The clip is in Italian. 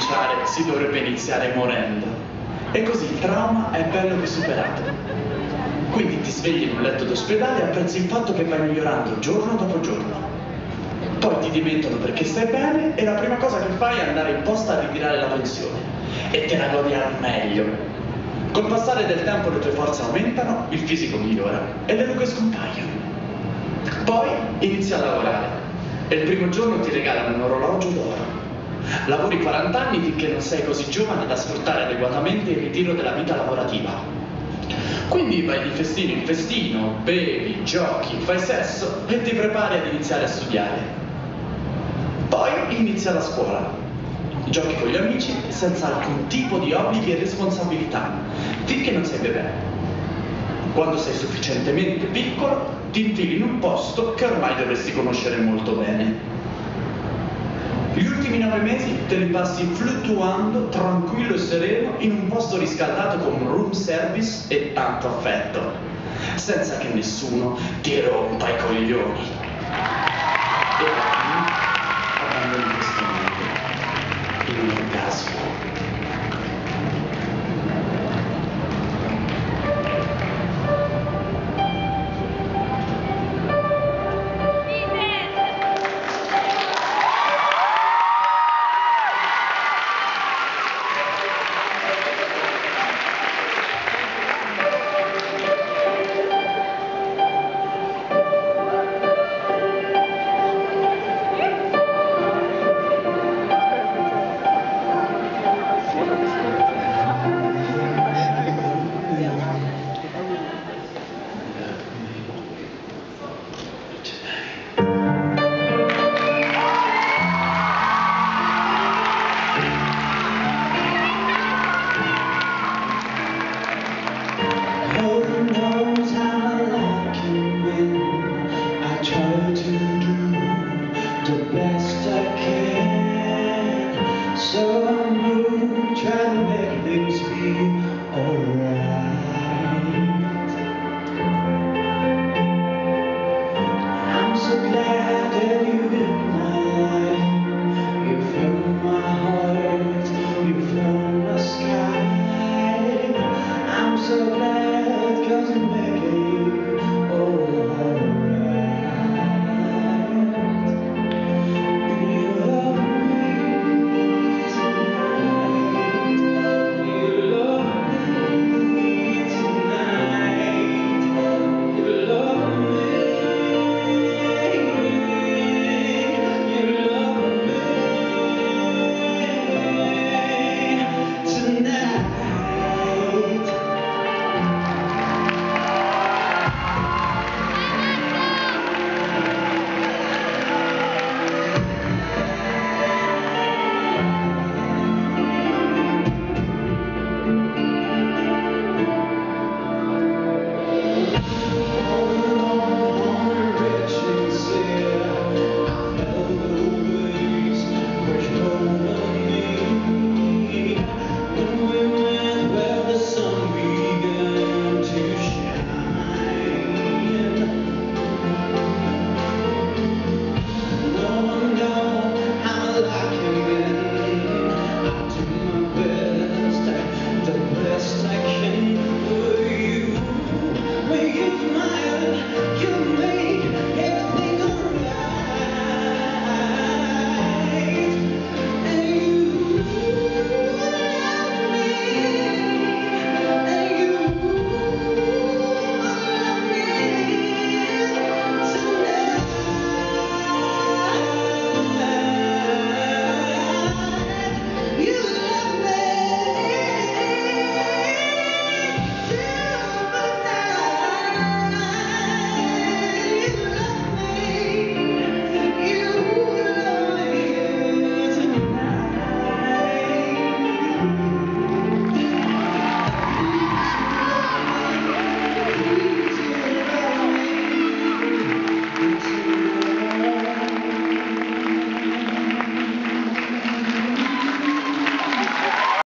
cominciare si dovrebbe iniziare morendo. E così il trauma è bello che superato. Quindi ti svegli in un letto d'ospedale e apprezzi il fatto che vai migliorando giorno dopo giorno. Poi ti dimentono perché stai bene e la prima cosa che fai è andare in posta a ritirare la pensione. E te la godi al meglio. Col passare del tempo le tue forze aumentano, il fisico migliora e le rughe scompaiono. Poi inizi a lavorare e il primo giorno ti regalano un orologio d'oro. Lavori 40 anni finché non sei così giovane da sfruttare adeguatamente il ritiro della vita lavorativa. Quindi vai di festino in festino, bevi, giochi, fai sesso e ti prepari ad iniziare a studiare. Poi inizia la scuola. Giochi con gli amici senza alcun tipo di obblighi e responsabilità, finché non sei bebè. Quando sei sufficientemente piccolo, ti infili in un posto che ormai dovresti conoscere molto bene. Gli ultimi 9 mesi te li passi fluttuando, tranquillo e sereno, in un posto riscaldato con room service e tanto affetto, senza che nessuno ti rompa i coglioni. E abbandoni questo mondo in un orgasmo